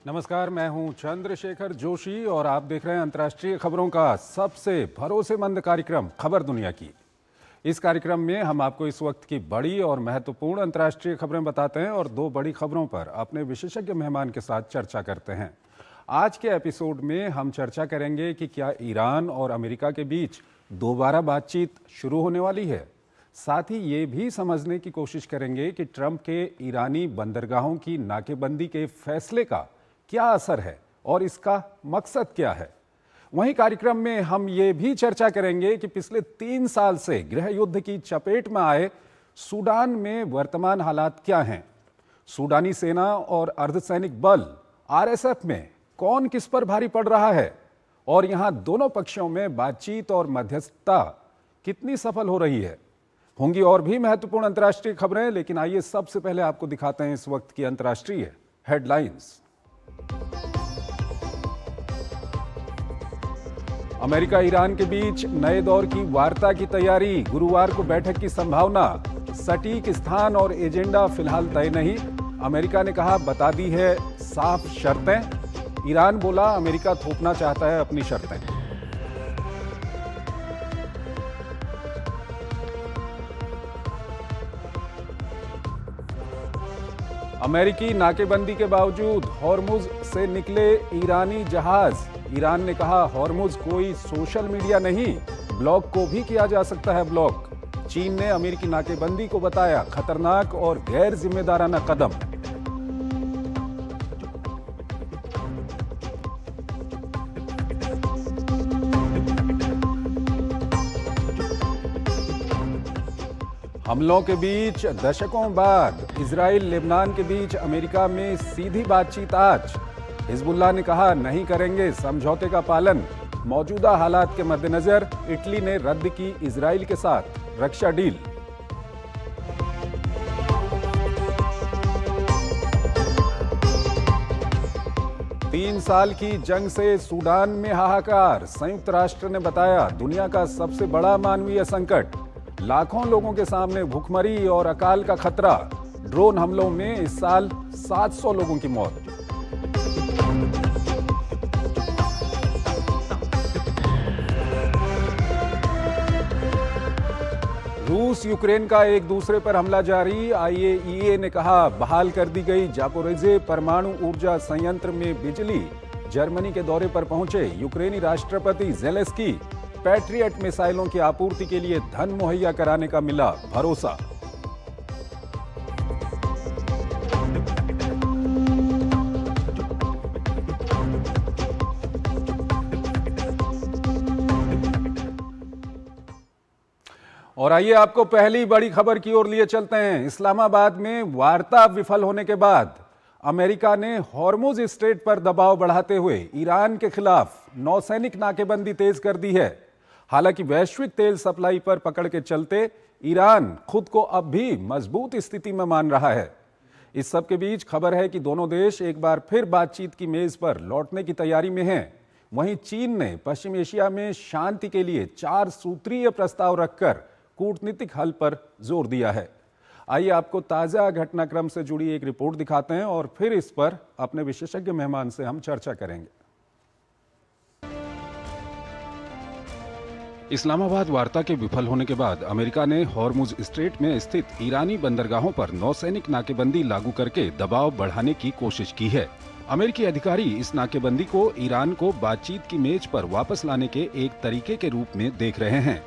नमस्कार, मैं हूं चंद्रशेखर जोशी और आप देख रहे हैं अंतर्राष्ट्रीय खबरों का सबसे भरोसेमंद कार्यक्रम खबर दुनिया की। इस कार्यक्रम में हम आपको इस वक्त की बड़ी और महत्वपूर्ण अंतर्राष्ट्रीय खबरें बताते हैं और दो बड़ी खबरों पर अपने विशेषज्ञ मेहमान के साथ चर्चा करते हैं। आज के एपिसोड में हम चर्चा करेंगे कि क्या ईरान और अमेरिका के बीच दोबारा बातचीत शुरू होने वाली है। साथ ही ये भी समझने की कोशिश करेंगे कि ट्रंप के ईरानी बंदरगाहों की नाकेबंदी के फैसले का क्या असर है और इसका मकसद क्या है। वहीं कार्यक्रम में हम ये भी चर्चा करेंगे कि पिछले 3 साल से गृह युद्ध की चपेट में आए सूडान में वर्तमान हालात क्या हैं। सूडानी सेना और अर्धसैनिक बल आरएसएफ में कौन किस पर भारी पड़ रहा है और यहां दोनों पक्षों में बातचीत और मध्यस्थता कितनी सफल हो रही है। होंगी और भी महत्वपूर्ण अंतर्राष्ट्रीय खबरें, लेकिन आइए सबसे पहले आपको दिखाते हैं इस वक्त की अंतर्राष्ट्रीय हेडलाइंस। अमेरिका ईरान के बीच नए दौर की वार्ता की तैयारी, गुरुवार को बैठक की संभावना। सटीक स्थान और एजेंडा फिलहाल तय नहीं। अमेरिका ने कहा बता दी है साफ शर्तें। ईरान बोला अमेरिका थोपना चाहता है अपनी शर्तें। अमेरिकी नाकेबंदी के बावजूद हॉर्मुज से निकले ईरानी जहाज। ईरान ने कहा हॉर्मुज कोई सोशल मीडिया नहीं, ब्लॉक को भी किया जा सकता है ब्लॉक। चीन ने अमेरिकी नाकेबंदी को बताया खतरनाक और गैर जिम्मेदाराना कदम। हमलों के बीच दशकों बाद इजराइल लेबनान के बीच अमेरिका में सीधी बातचीत आज। हिजबुल्लाह ने कहा नहीं करेंगे समझौते का पालन। मौजूदा हालात के मद्देनजर इटली ने रद्द की इजराइल के साथ रक्षा डील। तीन साल की जंग से सूडान में हाहाकार। संयुक्त राष्ट्र ने बताया दुनिया का सबसे बड़ा मानवीय संकट। लाखों लोगों के सामने भूखमरी और अकाल का खतरा। ड्रोन हमलों में इस साल 700 लोगों की मौत। रूस यूक्रेन का एक दूसरे पर हमला जारी। आईएईए ने कहा बहाल कर दी गई जापोरिजे परमाणु ऊर्जा संयंत्र में बिजली। जर्मनी के दौरे पर पहुंचे यूक्रेनी राष्ट्रपति ज़ेलेंस्की। पैट्रियट मिसाइलों की आपूर्ति के लिए धन मुहैया कराने का मिला भरोसा। और आइए आपको पहली बड़ी खबर की ओर लिए चलते हैं। इस्लामाबाद में वार्ता विफल होने के बाद अमेरिका ने हॉर्मुज स्ट्रेट पर दबाव बढ़ाते हुए ईरान के खिलाफ नौसैनिक नाकेबंदी तेज कर दी है। हालांकि वैश्विक तेल सप्लाई पर पकड़ के चलते ईरान खुद को अब भी मजबूत स्थिति में मान रहा है। इस सब के बीच खबर है कि दोनों देश एक बार फिर बातचीत की मेज पर लौटने की तैयारी में हैं। वहीं चीन ने पश्चिम एशिया में शांति के लिए 4 सूत्रीय प्रस्ताव रखकर कूटनीतिक हल पर जोर दिया है। आइए आपको ताजा घटनाक्रम से जुड़ी एक रिपोर्ट दिखाते हैं और फिर इस पर अपने विशेषज्ञ मेहमान से हम चर्चा करेंगे। इस्लामाबाद वार्ता के विफल होने के बाद अमेरिका ने हॉर्मुज स्ट्रेट में स्थित ईरानी बंदरगाहों पर नौसैनिक नाकेबंदी लागू करके दबाव बढ़ाने की कोशिश की है। अमेरिकी अधिकारी इस नाकेबंदी को ईरान को बातचीत की मेज पर वापस लाने के एक तरीके के रूप में देख रहे हैं।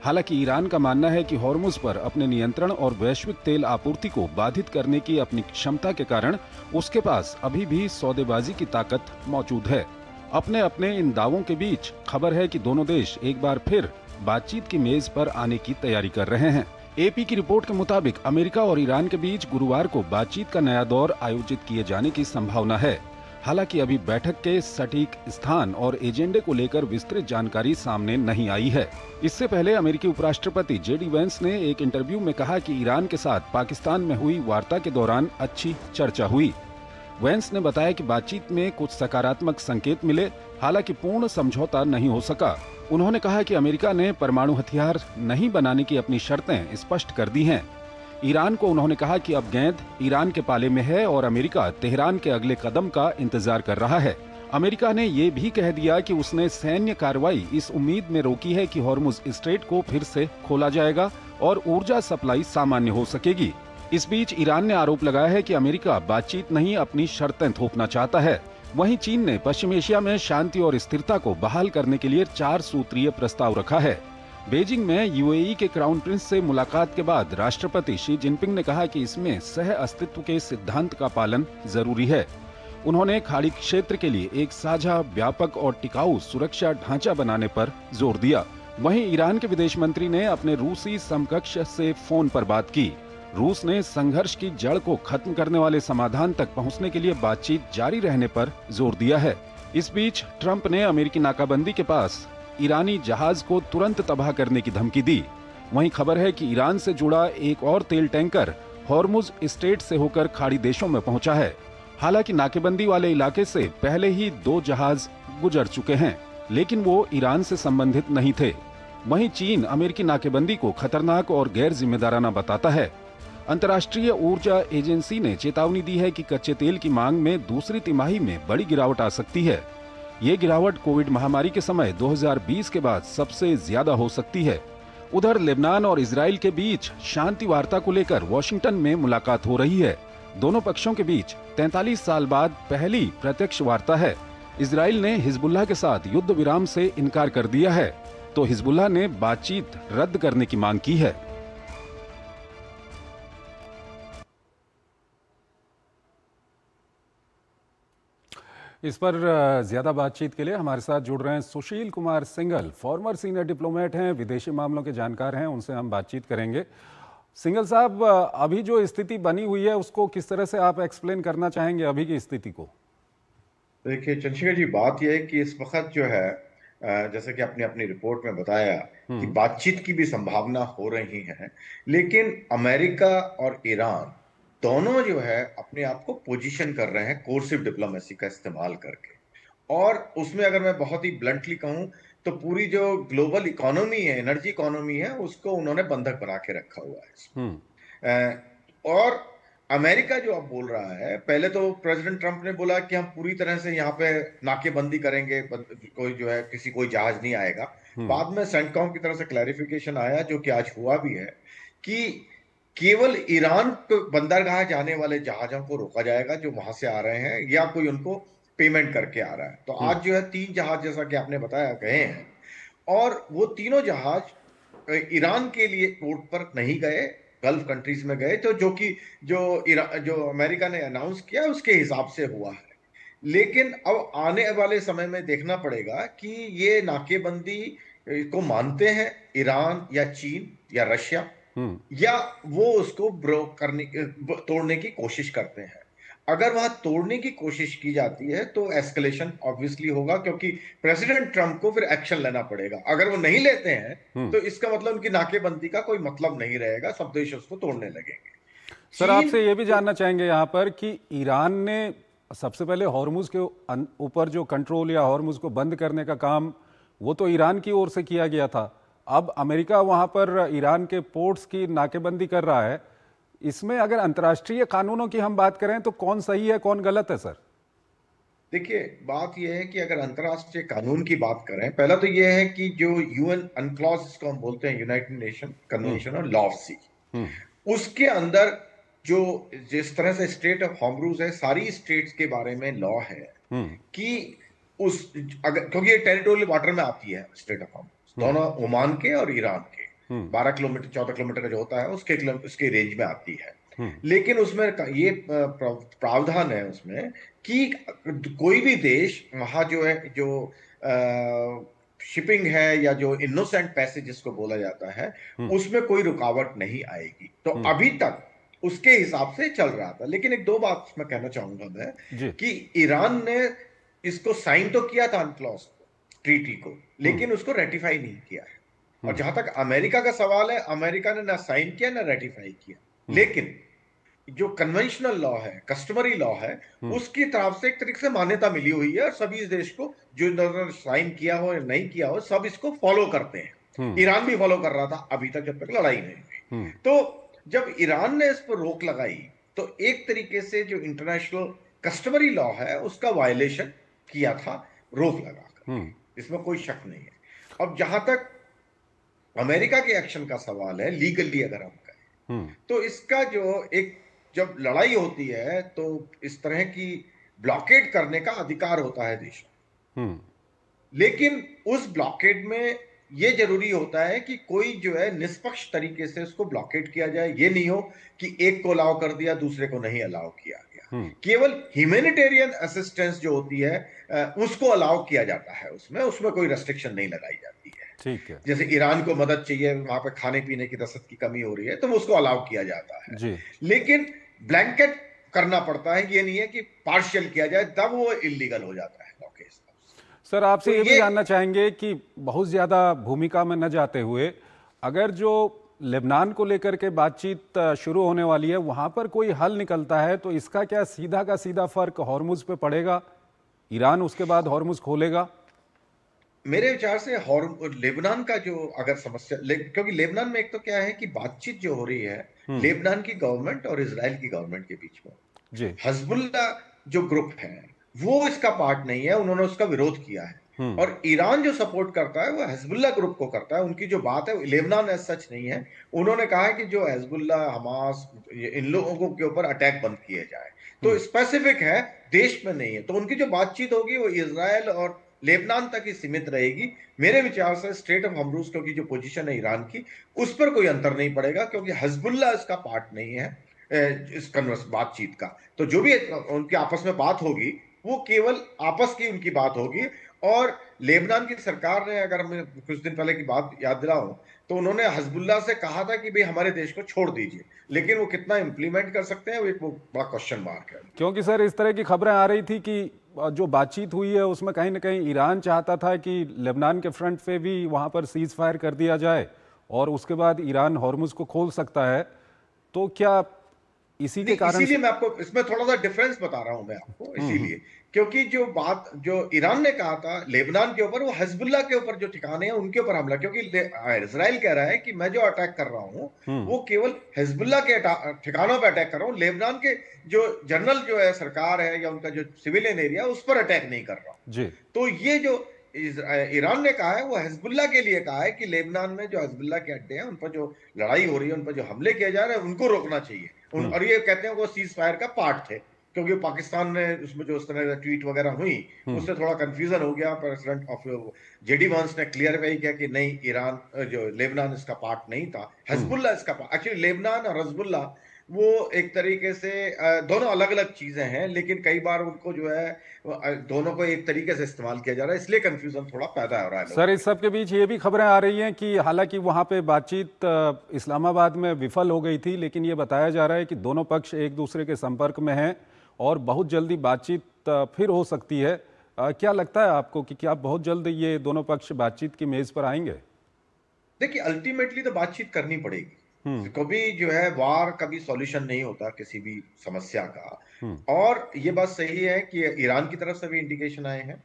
हालांकि ईरान का मानना है कि हॉर्मुज पर अपने नियंत्रण और वैश्विक तेल आपूर्ति को बाधित करने की अपनी क्षमता के कारण उसके पास अभी भी सौदेबाजी की ताकत मौजूद है। अपने अपने इन दावों के बीच खबर है कि दोनों देश एक बार फिर बातचीत की मेज पर आने की तैयारी कर रहे हैं। एपी की रिपोर्ट के मुताबिक अमेरिका और ईरान के बीच गुरुवार को बातचीत का नया दौर आयोजित किए जाने की संभावना है। हालांकि अभी बैठक के सटीक स्थान और एजेंडे को लेकर विस्तृत जानकारी सामने नहीं आई है। इससे पहले अमेरिकी उपराष्ट्रपति जेडी वेंस ने एक इंटरव्यू में कहा कि ईरान के साथ पाकिस्तान में हुई वार्ता के दौरान अच्छी चर्चा हुई। वेंस ने बताया कि बातचीत में कुछ सकारात्मक संकेत मिले, हालांकि पूर्ण समझौता नहीं हो सका। उन्होंने कहा कि अमेरिका ने परमाणु हथियार नहीं बनाने की अपनी शर्तें स्पष्ट कर दी हैं। ईरान को उन्होंने कहा कि अब गेंद ईरान के पाले में है और अमेरिका तेहरान के अगले कदम का इंतजार कर रहा है। अमेरिका ने ये भी कह दिया कि उसने सैन्य कार्रवाई इस उम्मीद में रोकी है कि हॉर्मुज स्ट्रेट को फिर से खोला जाएगा और ऊर्जा सप्लाई सामान्य हो सकेगी। इस बीच ईरान ने आरोप लगाया है कि अमेरिका बातचीत नहीं अपनी शर्तें थोपना चाहता है। वहीं चीन ने पश्चिम एशिया में शांति और स्थिरता को बहाल करने के लिए 4 सूत्रीय प्रस्ताव रखा है। बीजिंग में यूएई के क्राउन प्रिंस से मुलाकात के बाद राष्ट्रपति शी जिनपिंग ने कहा कि इसमें सह अस्तित्व के सिद्धांत का पालन जरूरी है। उन्होंने खाड़ी क्षेत्र के लिए एक साझा, व्यापक और टिकाऊ सुरक्षा ढांचा बनाने पर जोर दिया। वहीं ईरान के विदेश मंत्री ने अपने रूसी समकक्ष से फोन पर बात की। रूस ने संघर्ष की जड़ को खत्म करने वाले समाधान तक पहुंचने के लिए बातचीत जारी रहने पर जोर दिया है। इस बीच ट्रंप ने अमेरिकी नाकाबंदी के पास ईरानी जहाज को तुरंत तबाह करने की धमकी दी। वहीं खबर है कि ईरान से जुड़ा एक और तेल टैंकर हॉर्मुज स्ट्रेट से होकर खाड़ी देशों में पहुंचा है। हालांकि नाकेबंदी वाले इलाके से पहले ही 2 जहाज गुजर चुके हैं, लेकिन वो ईरान से संबंधित नहीं थे। वहीं चीन अमेरिकी नाकेबंदी को खतरनाक और गैर जिम्मेदाराना बताता है। अंतर्राष्ट्रीय ऊर्जा एजेंसी ने चेतावनी दी है कि कच्चे तेल की मांग में दूसरी तिमाही में बड़ी गिरावट आ सकती है। ये गिरावट कोविड महामारी के समय 2020 के बाद सबसे ज्यादा हो सकती है। उधर लेबनान और इजराइल के बीच शांति वार्ता को लेकर वॉशिंगटन में मुलाकात हो रही है। दोनों पक्षों के बीच 43 साल बाद पहली प्रत्यक्ष वार्ता है। इजराइल ने हिजबुल्लाह के साथ युद्ध विराम से इनकार कर दिया है, तो हिजबुल्लाह ने बातचीत रद्द करने की मांग की है। इस पर ज्यादा बातचीत के लिए हमारे साथ जुड़ रहे हैं Sushil Kumar Singhal, former senior diplomat हैं, विदेशी मामलों के जानकार हैं। उनसे हम बातचीत करेंगे। सिंघल साहब, अभी जो स्थिति बनी हुई है उसको किस तरह से आप एक्सप्लेन करना चाहेंगे, अभी की स्थिति को? देखिए चंद्रशेखर जी, बात यह है कि इस वक्त जो है जैसे कि आपने अपनी रिपोर्ट में बताया कि बातचीत की भी संभावना हो रही है, लेकिन अमेरिका और ईरान दोनों जो है अपने आप को पोजीशन कर रहे हैं कोर्सिव डिप्लोमेसी का इस्तेमाल करके। और उसमें अगर मैं बहुत ही ब्लंटली कहूं तो पूरी जो ग्लोबल इकोनॉमी है, एनर्जी इकोनॉमी है, उसको उन्होंने बंधक बना के रखा हुआ है इसमें। और अमेरिका जो अब बोल रहा है, पहले तो प्रेसिडेंट ट्रंप ने बोला कि हम पूरी तरह से यहाँ पे नाकेबंदी करेंगे, कोई जो है किसी कोई जहाज नहीं आएगा। बाद में सेंटकॉम की तरफ से क्लैरिफिकेशन आया, जो कि आज हुआ भी है, कि केवल ईरान को बंदरगाह जाने वाले जहाजों को रोका जाएगा जो वहां से आ रहे हैं, या कोई उनको पेमेंट करके आ रहा है। तो आज जो है 3 जहाज, जैसा कि आपने बताया, गए हैं। और वो तीनों जहाज ईरान के लिए पोर्ट पर नहीं गए, गल्फ कंट्रीज में गए। तो जो अमेरिका ने अनाउंस किया उसके हिसाब से हुआ है। लेकिन अब आने वाले समय में देखना पड़ेगा कि ये नाकेबंदी को मानते हैं ईरान या चीन या रशिया, या वो उसको तोड़ने की कोशिश करते हैं। अगर वहां तोड़ने की कोशिश की जाती है तो एस्केलेशन ऑब्वियसली होगा, क्योंकि प्रेसिडेंट ट्रंप को फिर एक्शन लेना पड़ेगा। अगर वो नहीं लेते हैं तो इसका मतलब उनकी नाकेबंदी का कोई मतलब नहीं रहेगा, सब देश उसको तोड़ने लगेंगे। सर, आपसे ये भी जानना चाहेंगे यहाँ पर कि ईरान ने सबसे पहले हॉर्मुज के ऊपर जो कंट्रोल या हॉर्मुज को बंद करने का काम, वो तो ईरान की ओर से किया गया था। अब अमेरिका वहां पर ईरान के पोर्ट्स की नाकेबंदी कर रहा है। इसमें अगर अंतर्राष्ट्रीय कानूनों की हम बात करें तो कौन सही है, कौन गलत है सर? देखिए, बात यह है कि अगर अंतर्राष्ट्रीय कानून की बात करें, पहला तो यह है कि जो यूएन अनक्लॉज, जिसको हम बोलते हैं United Nation Convention on law of sea, उसके अंदर जो जिस तरह से स्टेट ऑफ हॉर्मुज है, सारी स्टेट्स के बारे में लॉ है कि क्योंकि ये टेरिटोरियल वाटर में आती है स्टेट ऑफ हॉर्मुज, दोनों ओमान के और ईरान के 12 किलोमीटर 14 किलोमीटर का जो होता है उसके रेंज में आती है। लेकिन उसमें ये प्रावधान है उसमें कि कोई भी देश वहां जो है, जो शिपिंग है या जो इनोसेंट पैसेज जिसको बोला जाता है, उसमें कोई रुकावट नहीं आएगी। तो अभी तक उसके हिसाब से चल रहा था। लेकिन एक दो बात मैं कहना चाहूंगा मैं, कि ईरान ने इसको साइन तो किया था अनक्लॉज ट्रीटी को, लेकिन उसको रेटिफाई नहीं किया है। और जहां तक अमेरिका का सवाल है, अमेरिका ने ना साइन किया ना रेटिफाई किया। लेकिन जो कन्वेंशनल लॉ है, कस्टमरी लॉ है, उसकी तरफ से एक तरीके से मान्यता मिली हुई है, और सभी इस देश को, जो साइन किया हो या नहीं किया हो, सब इसको फॉलो करते हैं। ईरान भी फॉलो कर रहा था अभी तक, जब तक लड़ाई नहीं हुई। तो जब ईरान ने इस पर रोक लगाई तो एक तरीके से जो इंटरनेशनल कस्टमरी लॉ है उसका वायलेशन किया था, रोक लगा करके, इसमें कोई शक नहीं है। अब जहां तक अमेरिका के एक्शन का सवाल है, लीगली अगर हम कहें तो इसका जो एक जब लड़ाई होती है तो इस तरह की ब्लॉकेड करने का अधिकार होता है देशों, लेकिन उस ब्लॉकेड में यह जरूरी होता है कि कोई जो है निष्पक्ष तरीके से उसको ब्लॉकेड किया जाए। ये नहीं हो कि एक को अलाउ कर दिया दूसरे को नहीं अलाउ किया गया। केवल ह्यूमैनिटेरियन असिस्टेंस जो होती है उसको अलाउ किया जाता है, उसमें उसमें कोई रेस्ट्रिक्शन नहीं लगाई जाती है। ठीक है। जैसे ईरान को मदद चाहिए, वहां पे खाने पीने की रसद की कमी हो रही है तो वो उसको अलाउ किया जाता है जी। लेकिन ब्लैंकेट करना पड़ता है, ये नहीं है कि पार्शियल किया जाए, तब वो इलीगल हो जाता है। सर आपसे तो ये भी जानना चाहेंगे कि बहुत ज़्यादा भूमिका में न जाते हुए, अगर जो लेबनान को लेकर के बातचीत शुरू होने वाली है वहाँ पर कोई हल निकलता है तो इसका क्या सीधा का सीधा फर्क हॉर्मुज पे पड़ेगा? ईरान उसके बाद हॉर्मुज खोलेगा? मेरे विचार से लेबनान का जो अगर समस्या क्योंकि लेबनान में एक तो क्या है कि बातचीत जो हो रही है लेबनान की गवर्नमेंट और इजराइल की गवर्नमेंट के बीच में, जी। हिजबुल्लाह जो ग्रुप है वो इसका पार्ट नहीं है, उन्होंने उसका विरोध किया है। और ईरान जो सपोर्ट करता है वो हिजबुल्लाह ग्रुप को करता है। उनकी जो बात है लेबनान एज सच नहीं है, उन्होंने कहा है कि जो हिजबुल्लाह, हमास, इन लोगों के ऊपर अटैक बंद किए जाए, तो स्पेसिफिक है, देश में नहीं है। तो उनकी जो बातचीत होगी वो इजराइल और लेबनान तक ही सीमित रहेगी। मेरे विचार से स्ट्रेट ऑफ हॉर्मुज की जो पोजीशन है ईरान की, उस पर कोई अंतर नहीं पड़ेगा क्योंकि हिजबुल्लाह इसका पार्ट नहीं है इस कन्वर्स बातचीत का। तो जो भी उनकी आपस में बात होगी वो केवल आपस की उनकी बात होगी। और लेबनान की सरकार ने, अगर मैं कुछ दिन पहले की बात याद दिलाऊं, तो उन्होंने हिजबुल्लाह से कहा था कि भाई हमारे देश को छोड़ दीजिए, लेकिन वो कितना इंप्लीमेंट कर सकते हैं वो एक बड़ा क्वेश्चन मार्क है। क्योंकि सर इस तरह की खबरें आ रही थी कि जो बातचीत हुई है उसमें कहीं ना कहीं ईरान चाहता था कि लेबनान के फ्रंट पे भी वहां पर सीज फायर कर दिया जाए और उसके बाद ईरान हॉर्मुज को खोल सकता है। तो क्या इसी के कारण इसीलिए मैं आपको इसमें थोड़ा सा डिफरेंस बता रहा हूं मैं आपको, इसीलिए क्योंकि जो बात जो ईरान ने कहा था लेबनान के ऊपर, वो हिजबुल्लाह के ऊपर जो ठिकाने हैं उनके ऊपर हमला, क्योंकि इजराइल कह रहा है कि मैं जो अटैक कर रहा हूं वो केवल हिजबुल्लाह के ठिकानों पर अटैक कर रहा हूं, लेबनान के जो जनरल जो है सरकार है या उनका जो सिविलियन एरिया उस पर अटैक नहीं कर रहा हूं जी। तो ये जो ईरान ने कहा है वो हिजबुल्लाह के लिए कहा है कि लेबनान में जो हिजबुल्लाह के अड्डे हैं उन पर जो लड़ाई हो रही है, उन पर जो हमले किए जा रहे हैं उनको रोकना चाहिए। और ये कहते हैं वो सीज फायर का पार्ट थे, क्योंकि पाकिस्तान ने उसमें जो उस तरह ट्वीट वगैरह हुई उससे थोड़ा कंफ्यूजन हो गया। प्रेसिडेंट ऑफ जेडी वांस ने क्लियरफाई किया कि नहीं, ईरान जो लेबनान इसका पार्ट नहीं था, हिजबुल्लाह इसका पार्ट। एक्चुअली लेबनान और हिजबुल्लाह वो एक तरीके से दोनों अलग अलग चीजें हैं, लेकिन कई बार उनको जो है दोनों को एक तरीके से इस्तेमाल किया जा रहा है, इसलिए कंफ्यूजन थोड़ा पैदा हो रहा है। सर इस सब के बीच ये भी खबरें आ रही हैं कि हालांकि वहां पे बातचीत इस्लामाबाद में विफल हो गई थी, लेकिन ये बताया जा रहा है कि दोनों पक्ष एक दूसरे के संपर्क में हैं और बहुत जल्दी बातचीत फिर हो सकती है। क्या लगता है आपको कि क्या बहुत जल्द ये दोनों पक्ष बातचीत की मेज पर आएंगे? देखिए, अल्टीमेटली तो बातचीत करनी पड़ेगी। कभी जो है वार कभी सॉल्यूशन नहीं होता किसी भी समस्या का। और ये बात सही है कि ईरान की तरफ से भी इंडिकेशन आए हैं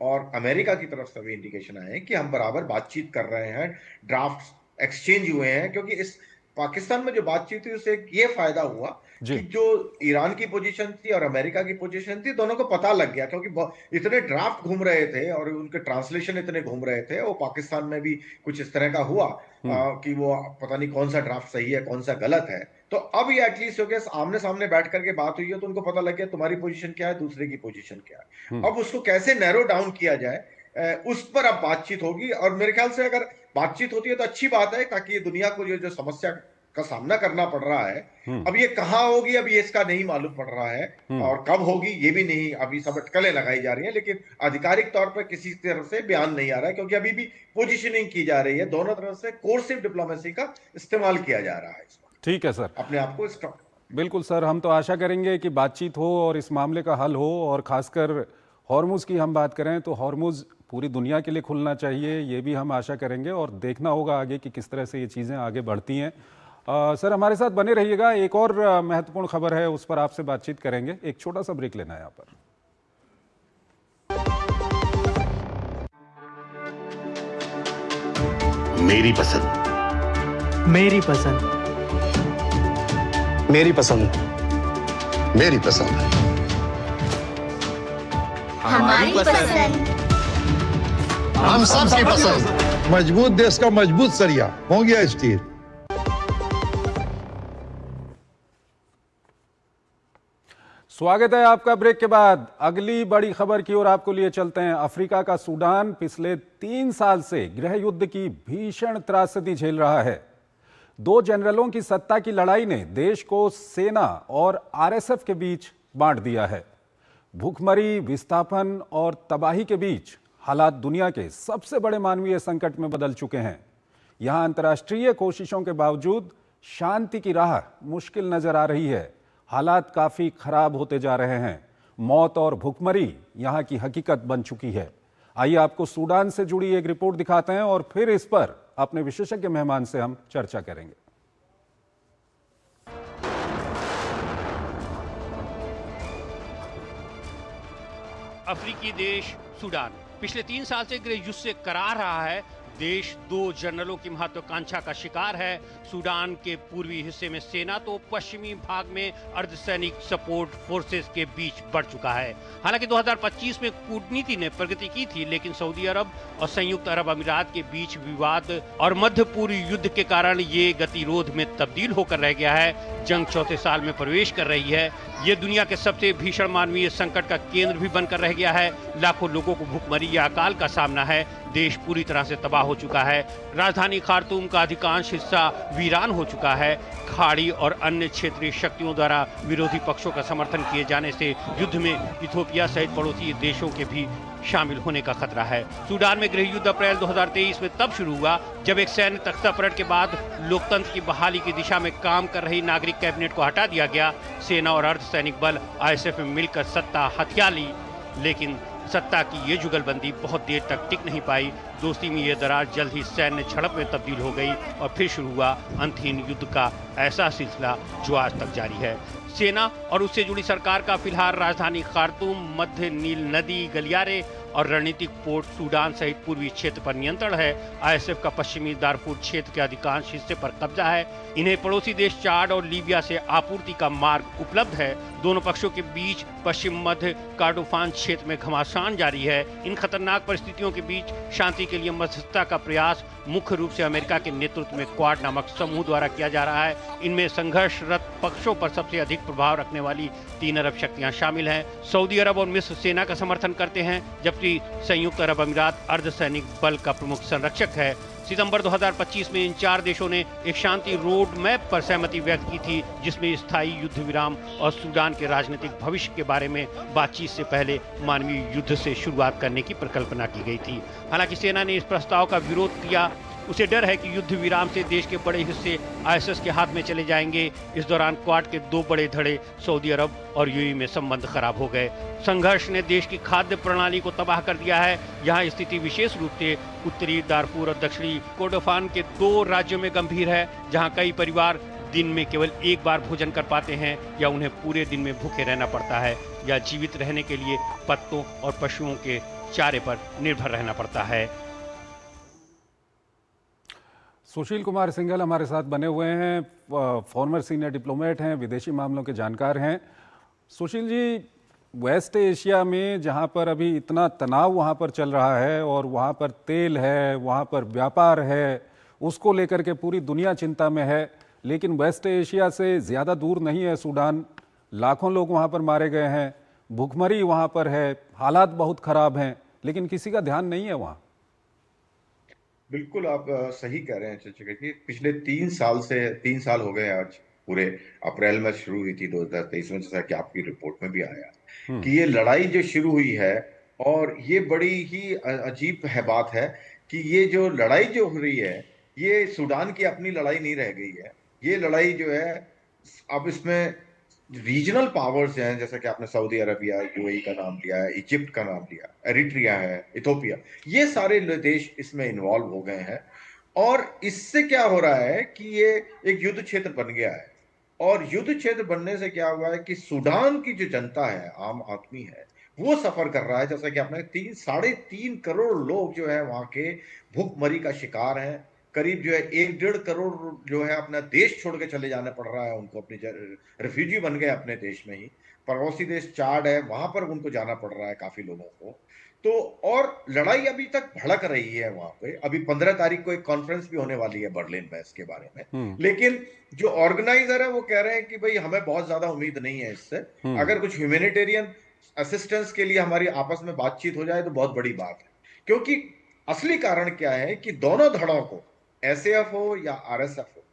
और अमेरिका की तरफ से भी इंडिकेशन आए हैं कि हम बराबर बातचीत कर रहे हैं, ड्राफ्ट एक्सचेंज हुए हैं। क्योंकि इस पाकिस्तान में जो बातचीत हुई उससे ये फायदा हुआ कि जो ईरान की पोजीशन थी और अमेरिका की पोजीशन थी दोनों को पता लग गया, क्योंकि इतने ड्राफ्ट घूम रहे थे और उनके ट्रांसलेशन इतने घूम रहे थे। वो पाकिस्तान में भी कुछ इस तरह का हुआ कि वो पता नहीं कौन सा ड्राफ्ट सही है कौन सा गलत है। तो अब ये एटलीस्ट हो गया, आमने सामने बैठ करके बात हुई है तो उनको पता लग गया तुम्हारी पोजीशन क्या है, दूसरे की पोजीशन क्या है। अब उसको कैसे नैरो डाउन किया जाए उस पर अब बातचीत होगी। और मेरे ख्याल से अगर बातचीत होती है तो अच्छी बात है, ताकि ये दुनिया को जो समस्या का सामना करना पड़ रहा है, अब ये कहां होगी अब ये इसका नहीं मालूम पड़ रहा है, और कब होगी ये भी नहीं, अभी सब अटकलें लगाई जा रही हैं। लेकिन आधिकारिक तौर पर किसी तरफ से बयान नहीं आ रहा है, क्योंकि अभी भी पोजीशनिंग की जा रही है, दोनों तरफ से कोर्सिव डिप्लोमेसी का इस्तेमाल किया जा रहा है इस वक्त। ठीक है सर, अपने आप को बिल्कुल सर, हम तो आशा करेंगे कि बातचीत हो और इस मामले का हल हो। और खासकर हॉर्मुज की हम बात करें तो हॉर्मुज पूरी दुनिया के लिए खुलना चाहिए, ये भी हम आशा करेंगे। और देखना होगा आगे कि किस तरह से ये चीज़ें आगे बढ़ती हैं। सर हमारे साथ बने रहिएगा, एक और महत्वपूर्ण खबर है उस पर आपसे बातचीत करेंगे। एक छोटा सा ब्रेक लेना है यहाँ पर। मेरी पसंद, मेरी पसंद, मेरी पसंद। मेरी पसंद। हमारी पसंद। हम सबकी पसंद। मजबूत देश का मजबूत सरिया हो गया स्टील। स्वागत है आपका ब्रेक के बाद। अगली बड़ी खबर की ओर आपको लिए चलते हैं। अफ्रीका का सूडान पिछले 3 साल से गृह युद्ध की भीषण त्रासदी झेल रहा है। 2 जनरलों की सत्ता की लड़ाई ने देश को सेना और आरएसएफ के बीच बांट दिया है। भूखमरी, विस्थापन और तबाही के बीच हालात दुनिया के सबसे बड़े मानवीय संकट में बदल चुके हैं। यहां अंतर्राष्ट्रीय कोशिशों के बावजूद शांति की राह मुश्किल नजर आ रही है। हालात काफी खराब होते जा रहे हैं। मौत और भूखमरी यहां की हकीकत बन चुकी है। आइए आपको सूडान से जुड़ी एक रिपोर्ट दिखाते हैं और फिर इस पर अपने विशेषज्ञ मेहमान से हम चर्चा करेंगे। अफ्रीकी देश सूडान पिछले 3 साल से गृह युद्ध से कराह रहा है। देश 2 जनरलों की महत्वाकांक्षा का शिकार है। सूडान के पूर्वी हिस्से में सेना तो पश्चिमी भाग में अर्धसैनिक सपोर्ट फोर्सेस के बीच बढ़ चुका है। हालांकि 2025 में कूटनीति ने प्रगति की थी, लेकिन सऊदी अरब और संयुक्त अरब अमीरात के बीच विवाद और मध्य पूर्व युद्ध के कारण ये गतिरोध में तब्दील होकर रह गया है। जंग चौथे साल में प्रवेश कर रही है। ये दुनिया के सबसे भीषण मानवीय संकट का केंद्र भी बनकर रह गया है। लाखों लोगों को भूखमरी या अकाल का सामना है। देश पूरी तरह से तबाह हो चुका है। राजधानी खार्तूम का अधिकांश हिस्सा वीरान हो चुका है। खाड़ी और अन्य क्षेत्रीय शक्तियों द्वारा विरोधी पक्षों का समर्थन किए जाने से युद्ध में इथोपिया सहित पड़ोसी देशों के भी शामिल होने का खतरा है। सूडान में गृह युद्ध अप्रैल 2023 में तब शुरू हुआ जब एक सैन्य तख्तापलट के बाद लोकतंत्र की बहाली की दिशा में काम कर रही नागरिक कैबिनेट को हटा दिया गया। सेना और अर्धसैनिक बल आईएसएफ में मिलकर सत्ता हथिया ली, लेकिन सत्ता की ये जुगलबंदी बहुत देर तक टिक नहीं पाई। दोस्ती में ये दरार जल्द ही सैन्य झड़प में तब्दील हो गई और फिर शुरू हुआ अंतहीन युद्ध का ऐसा सिलसिला जो आज तक जारी है। सेना और उससे जुड़ी सरकार का फिलहाल राजधानी खार्तूम, मध्य नील नदी गलियारे और रणनीतिक पोर्ट सूडान सहित पूर्वी क्षेत्र पर नियंत्रण है। आईएसएफ का पश्चिमी दारफूर क्षेत्र के अधिकांश हिस्से पर कब्जा है। इन्हें पड़ोसी देश चाड और लीबिया से आपूर्ति का मार्ग उपलब्ध है। दोनों पक्षों के बीच पश्चिम मध्य कॉर्डोफान क्षेत्र में घमासान जारी है। इन खतरनाक परिस्थितियों के बीच शांति के लिए मध्यस्थता का प्रयास मुख्य रूप से अमेरिका के नेतृत्व में क्वाड नामक समूह द्वारा किया जा रहा है। इनमें संघर्षरत पक्षों पर सबसे अधिक प्रभाव रखने वाली 3 अरब शक्तियां शामिल हैं। सऊदी अरब और मिस्र सेना का समर्थन करते हैं, जबकि संयुक्त अरब अमीरात अर्धसैनिक बल का प्रमुख संरक्षक है। सितंबर 2025 में इन 4 देशों ने एक शांति रोड मैप पर सहमति व्यक्त की थी, जिसमें स्थायी युद्ध विराम और सूडान के राजनीतिक भविष्य के बारे में बातचीत से पहले मानवीय युद्ध से शुरुआत करने की परिकल्पना की गई थी। हालांकि सेना ने इस प्रस्ताव का विरोध किया। उसे डर है कि युद्ध विराम से देश के बड़े हिस्से आईएसएस के हाथ में चले जाएंगे। इस दौरान क्वाड के 2 बड़े धड़े सऊदी अरब और यूएई में संबंध खराब हो गए। संघर्ष ने देश की खाद्य प्रणाली को तबाह कर दिया है। यहाँ स्थिति विशेष रूप से उत्तरी दारफूर और दक्षिणी कोर्डोफान के 2 राज्यों में गंभीर है, जहाँ कई परिवार दिन में केवल एक बार भोजन कर पाते हैं या उन्हें पूरे दिन में भूखे रहना पड़ता है या जीवित रहने के लिए पत्तों और पशुओं के चारे पर निर्भर रहना पड़ता है। सुशील कुमार सिंघल हमारे साथ बने हुए हैं, फॉर्मर सीनियर डिप्लोमेट हैं, विदेशी मामलों के जानकार हैं। सुशील जी, वेस्ट एशिया में जहां पर अभी इतना तनाव वहां पर चल रहा है और वहां पर तेल है, वहां पर व्यापार है, उसको लेकर के पूरी दुनिया चिंता में है, लेकिन वेस्ट एशिया से ज़्यादा दूर नहीं है सूडान। लाखों लोग वहां पर मारे गए हैं, भूखमरी वहां पर है, हालात बहुत ख़राब हैं, लेकिन किसी का ध्यान नहीं है वहाँ। बिल्कुल आप सही कह रहे हैं चंचल जी। पिछले 3 साल हो गए आज। पूरे अप्रैल में शुरू हुई थी 2023 में, जैसा कि आपकी रिपोर्ट में भी आया कि ये लड़ाई जो शुरू हुई है, और ये बड़ी ही अजीब है बात है कि ये जो लड़ाई जो हो रही है, ये सूडान की अपनी लड़ाई नहीं रह गई है। ये लड़ाई जो है अब इसमें रीजनल पावर्स हैं, जैसा कि आपने सऊदी अरबिया, यूएई का नाम लिया है, इजिप्ट का नाम लिया, एरिट्रिया है, इथोपिया, ये सारे देश इसमें इन्वॉल्व हो गए हैं। और इससे क्या हो रहा है कि ये एक युद्ध क्षेत्र बन गया है। और युद्ध क्षेत्र बनने से क्या हुआ है कि सूडान की जो जनता है, आम आदमी है, वो सफर कर रहा है। जैसा कि आपने 3 साढ़े 3 करोड़ लोग जो है वहां के भूखमरी का शिकार हैं, करीब जो है 1-1.5 करोड़ जो है अपना देश छोड़ के चले जाना पड़ रहा है उनको, अपनी रिफ्यूजी बन गए अपने देश में ही। पड़ोसी देश चाड है, वहां पर उनको जाना पड़ रहा है काफी लोगों को। तो और लड़ाई अभी तक भड़क रही है वहां पे। अभी 15 तारीख को एक कॉन्फ्रेंस भी होने वाली है बर्लिन में इसके बारे में। लेकिन जो ऑर्गेनाइजर है वो कह रहे हैं कि भाई हमें बहुत ज्यादा उम्मीद नहीं है इससे। अगर कुछ ह्यूमैनिटेरियन असिस्टेंस के लिए हमारी आपस में बातचीत हो जाए तो बहुत बड़ी बात है, क्योंकि असली कारण क्या है कि दोनों धड़ों को, एसएएफ हो या आरएसएफ हो,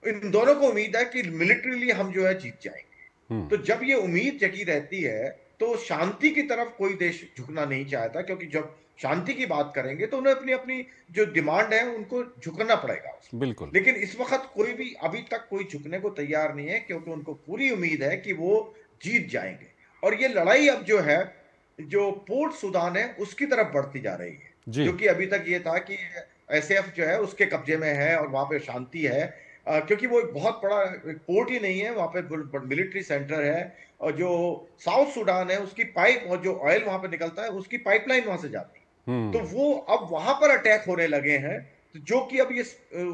इन दोनों को उम्मीद है कि मिलिट्रीली हम जो है जीत जाएंगे। तो जब ये उम्मीद जगी रहती है तो शांति की तरफ कोई देश झुकना नहीं चाहता, क्योंकि जब शांति की बात करेंगे तो उन्हें अपनी अपनी जो डिमांड है उनको झुकना पड़ेगा। बिल्कुल। लेकिन इस वक्त कोई भी अभी तक कोई झुकने को तैयार नहीं है, क्योंकि उनको पूरी उम्मीद है कि वो जीत जाएंगे। और ये लड़ाई अब जो है, जो पोर्ट सुदान है उसकी तरफ बढ़ती जा रही है, जो कि अभी तक ये था कि एसएएफ जो है उसके कब्जे में है और वहां पे शांति है, क्योंकि वो एक बहुत बड़ा पोर्ट ही नहीं है, वहां पे मिलिट्री सेंटर है। और जो साउथ सुडान है उसकी पाइप और जो ऑयल वहां पे निकलता है उसकी पाइपलाइन वहां से जाती है। तो वो अब वहां पर अटैक होने लगे हैं, जो कि अब ये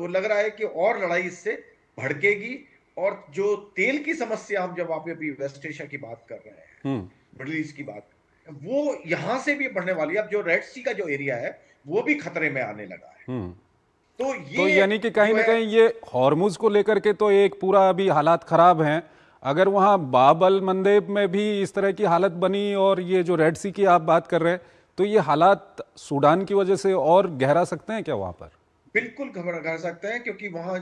लग रहा है कि और लड़ाई इससे भड़केगी। और जो तेल की समस्या, हम जब आप अभी वेस्ट एशिया की बात कर रहे हैं, मिडिल ईस्ट की बात, वो यहां से भी बढ़ने वाली है। अब जो रेड सी का जो एरिया है वो भी खतरे में आने लगा है। तो यानी कि कहीं ना कहीं ये हॉर्मुज को लेकर के तो एक पूरा अभी हालात खराब हैं। अगर वहां बाबल मंदेब में भी इस तरह की हालत बनी और ये जो रेड सी की आप बात कर रहे हैं, तो ये हालात सूडान की वजह से और गहरा सकते हैं क्या वहां पर? बिल्कुल घबरा सकते हैं, क्योंकि वहां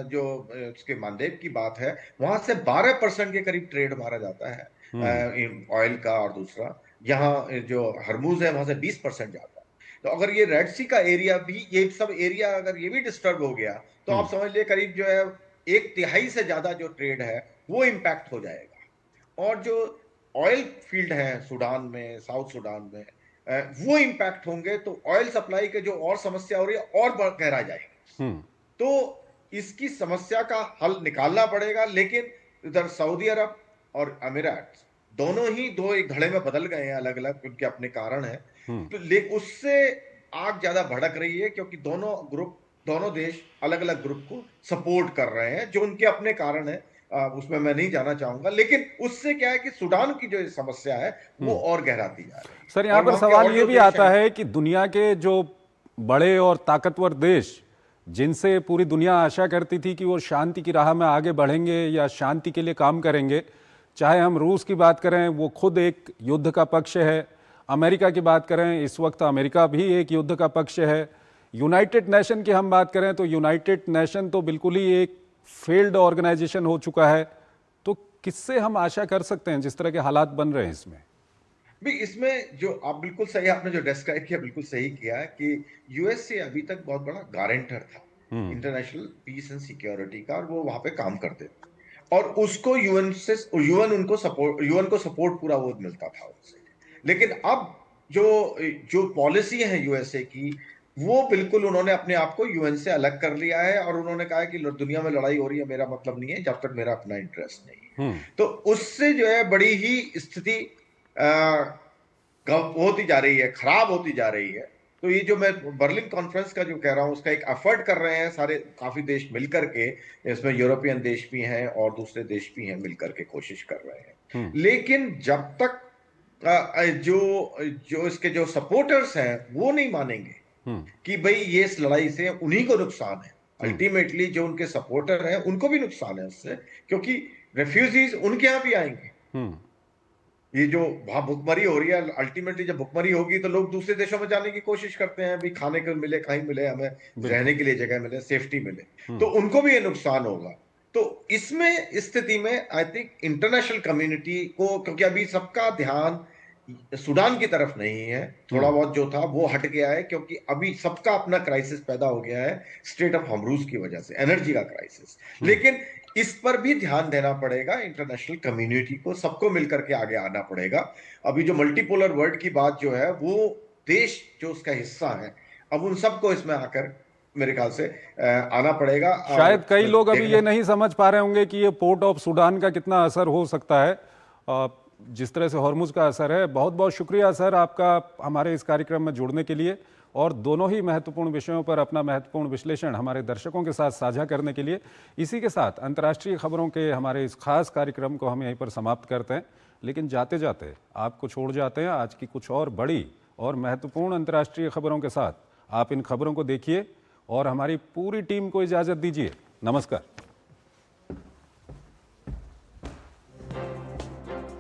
जो उसके मंदेब की बात है, वहां से 12% के करीब ट्रेड मारा जाता है ऑयल का। और दूसरा यहाँ जो हरमुज है वहां से 20% जाता है। तो अगर ये रेड सी का एरिया भी, ये सब एरिया अगर ये भी डिस्टर्ब हो गया तो आप समझ लिए करीब जो है 1/3 से ज्यादा जो ट्रेड है वो इंपैक्ट हो जाएगा। और जो ऑयल फील्ड है सूडान में, साउथ सूडान में, वो इंपैक्ट होंगे। तो ऑयल सप्लाई के जो और समस्या हो रही है और गहरा जाएगी। तो इसकी समस्या का हल निकालना पड़ेगा। लेकिन इधर सऊदी अरब और अमीरात दोनों ही एक धड़े में बदल गए हैं, अलग अलग उनके अपने कारण है। तो उससे आग ज्यादा भड़क रही है, क्योंकि दोनों देश अलग अलग ग्रुप को सपोर्ट कर रहे हैं, जो उनके अपने कारण है। उसमें मैं नहीं जाना चाहूंगा, लेकिन उससे क्या है कि सूडान की जो समस्या है वो और गहराती जा रही है। सर, यहाँ पर सवाल ये भी आता है कि दुनिया के जो बड़े और ताकतवर देश, जिनसे पूरी दुनिया आशा करती थी कि वो शांति की राह में आगे बढ़ेंगे या शांति के लिए काम करेंगे, चाहे हम रूस की बात करें, वो खुद एक युद्ध का पक्ष है। अमेरिका की बात करें, इस वक्त अमेरिका भी एक युद्ध का पक्ष है। यूनाइटेड नेशन की हम बात करें तो यूनाइटेड नेशन तो बिल्कुल ही एक फेल्ड ऑर्गेनाइजेशन हो चुका है। तो किससे हम आशा कर सकते हैं जिस तरह के हालात बन रहे हैं इसमें? भी इसमें जो आप बिल्कुल सही, आपने जो डिस्क्राइब किया बिल्कुल सही किया कि यूएसए अभी तक बहुत बड़ा गारंटर था इंटरनेशनल पीस एंड सिक्योरिटी का, और वो वहां पे काम करते थे। और उसको यूएन को सपोर्ट पूरा वो मिलता था उससे। लेकिन अब जो पॉलिसी है यूएसए की, वो बिल्कुल उन्होंने अपने आप को यूएन से अलग कर लिया है। और उन्होंने कहा है कि दुनिया में लड़ाई हो रही है, मेरा मतलब नहीं है जब तक मेरा अपना इंटरेस्ट नहीं है। तो उससे जो है बड़ी ही स्थिति होती जा रही है, खराब होती जा रही है। तो ये जो मैं बर्लिन कॉन्फ्रेंस का जो कह रहा हूं, उसका एक एफर्ट कर रहे हैं सारे काफी देश मिलकर के, इसमें यूरोपियन देश भी हैं और दूसरे देश भी हैं, मिलकर के कोशिश कर रहे हैं। लेकिन जब तक जो इसके जो सपोर्टर्स हैं वो नहीं मानेंगे कि भाई ये इस लड़ाई से उन्हीं को नुकसान है, अल्टीमेटली जो उनके सपोर्टर हैं उनको भी नुकसान है उससे, क्योंकि रेफ्यूजीज उनके यहाँ भी आएंगे। ये जो वहां भुखमरी हो रही है, अल्टीमेटली जब भुखमरी होगी तो लोग दूसरे देशों में जाने की कोशिश करते हैं, भी खाने को मिले, कहीं मिले, हमें रहने के लिए जगह मिले, सेफ्टी मिले, तो उनको भी ये नुकसान होगा। तो इसमें स्थिति में आई थिंक इंटरनेशनल कम्युनिटी को, क्योंकि अभी सबका ध्यान सूडान की तरफ नहीं है, थोड़ा बहुत जो था वो हट गया है, क्योंकि अभी सबका अपना क्राइसिस पैदा हो गया है स्ट्रेट ऑफ हॉर्मुज की वजह से, एनर्जी का क्राइसिस। लेकिन इस पर भी ध्यान देना पड़ेगा इंटरनेशनल कम्युनिटी को, सबको मिलकर के आगे आना पड़ेगा। अभी जो मल्टीपोलर वर्ल्ड की बात जो है, वो देश जो उसका हिस्सा है, अब उन सबको इसमें आकर मेरे ख्याल से आना पड़ेगा। शायद कई लोग अभी ये नहीं समझ पा रहे होंगे कि ये पोर्ट ऑफ सूडान का कितना असर हो सकता है। जिस तरह से हॉर्मुज का असर है। बहुत बहुत शुक्रिया सर आपका हमारे इस कार्यक्रम में जुड़ने के लिए और दोनों ही महत्वपूर्ण विषयों पर अपना महत्वपूर्ण विश्लेषण हमारे दर्शकों के साथ साझा करने के लिए। इसी के साथ अंतर्राष्ट्रीय खबरों के हमारे इस खास कार्यक्रम को हम यहीं पर समाप्त करते हैं, लेकिन जाते जाते आपको छोड़ जाते हैं आज की कुछ और बड़ी और महत्वपूर्ण अंतर्राष्ट्रीय खबरों के साथ। आप इन खबरों को देखिए और हमारी पूरी टीम को इजाज़त दीजिए। नमस्कार।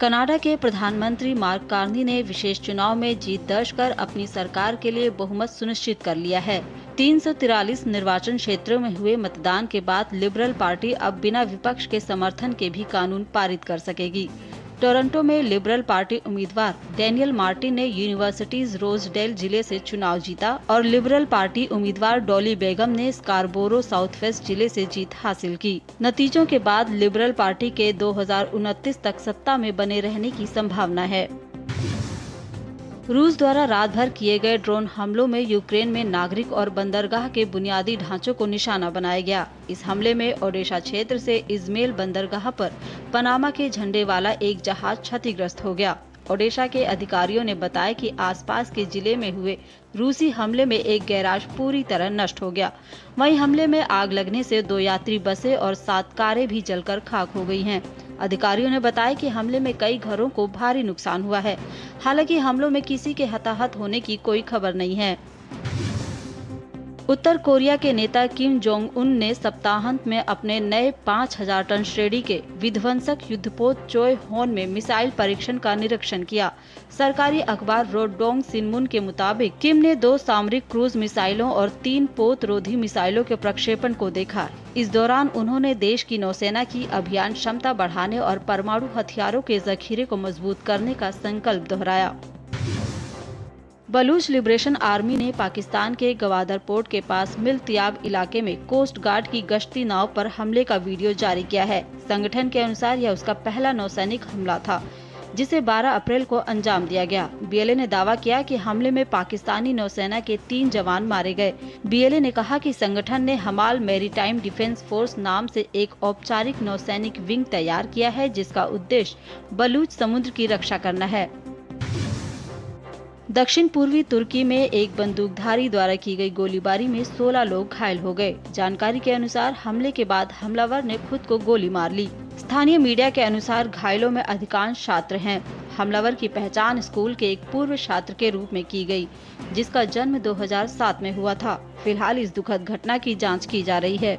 कनाडा के प्रधानमंत्री मार्क कार्नी ने विशेष चुनाव में जीत दर्ज कर अपनी सरकार के लिए बहुमत सुनिश्चित कर लिया है। 343 निर्वाचन क्षेत्रों में हुए मतदान के बाद लिबरल पार्टी अब बिना विपक्ष के समर्थन के भी कानून पारित कर सकेगी। टोरंटो में लिबरल पार्टी उम्मीदवार डैनियल मार्टिन ने यूनिवर्सिटीज रोजडेल जिले से चुनाव जीता और लिबरल पार्टी उम्मीदवार डॉली बेगम ने स्कारबोरो साउथ वेस्ट जिले से जीत हासिल की। नतीजों के बाद लिबरल पार्टी के 2029 तक सत्ता में बने रहने की संभावना है। रूस द्वारा रात भर किए गए ड्रोन हमलों में यूक्रेन में नागरिक और बंदरगाह के बुनियादी ढांचों को निशाना बनाया गया। इस हमले में ओडेशा क्षेत्र से इज़मेल बंदरगाह पर पनामा के झंडे वाला एक जहाज क्षतिग्रस्त हो गया। ओडेशा के अधिकारियों ने बताया कि आसपास के जिले में हुए रूसी हमले में एक गैराज पूरी तरह नष्ट हो गया। वहीं हमले में आग लगने से 2 यात्री बसें और 7 कारें भी जलकर खाक हो गई हैं। अधिकारियों ने बताया कि हमले में कई घरों को भारी नुकसान हुआ है। हालांकि हमलों में किसी के हताहत होने की कोई खबर नहीं है। उत्तर कोरिया के नेता किम जोंग उन ने सप्ताहांत में अपने नए 5000 टन श्रेणी के विध्वंसक युद्धपोत चोय होन में मिसाइल परीक्षण का निरीक्षण किया। सरकारी अखबार रोडोंग सिनमुन के मुताबिक किम ने 2 सामरिक क्रूज मिसाइलों और 3 पोत रोधी मिसाइलों के प्रक्षेपण को देखा। इस दौरान उन्होंने देश की नौसेना की अभियान क्षमता बढ़ाने और परमाणु हथियारों के जखीरे को मजबूत करने का संकल्प दोहराया। बलूच लिबरेशन आर्मी ने पाकिस्तान के गवादर पोर्ट के पास मिल्तियाब इलाके में कोस्ट गार्ड की गश्ती नाव पर हमले का वीडियो जारी किया है। संगठन के अनुसार यह उसका पहला नौसैनिक हमला था, जिसे 12 अप्रैल को अंजाम दिया गया। बीएलए ने दावा किया कि हमले में पाकिस्तानी नौसेना के 3 जवान मारे गए। बीएलए ने कहा कि संगठन ने हमाल मैरीटाइम डिफेंस फोर्स नाम से एक औपचारिक नौसैनिक विंग तैयार किया है, जिसका उद्देश्य बलूच समुद्र की रक्षा करना है। दक्षिण पूर्वी तुर्की में एक बंदूकधारी द्वारा की गई गोलीबारी में 16 लोग घायल हो गए। जानकारी के अनुसार हमले के बाद हमलावर ने खुद को गोली मार ली। स्थानीय मीडिया के अनुसार घायलों में अधिकांश छात्र हैं। हमलावर की पहचान स्कूल के एक पूर्व छात्र के रूप में की गई, जिसका जन्म 2007 में हुआ था। फिलहाल इस दुखद घटना की जांच की जा रही है।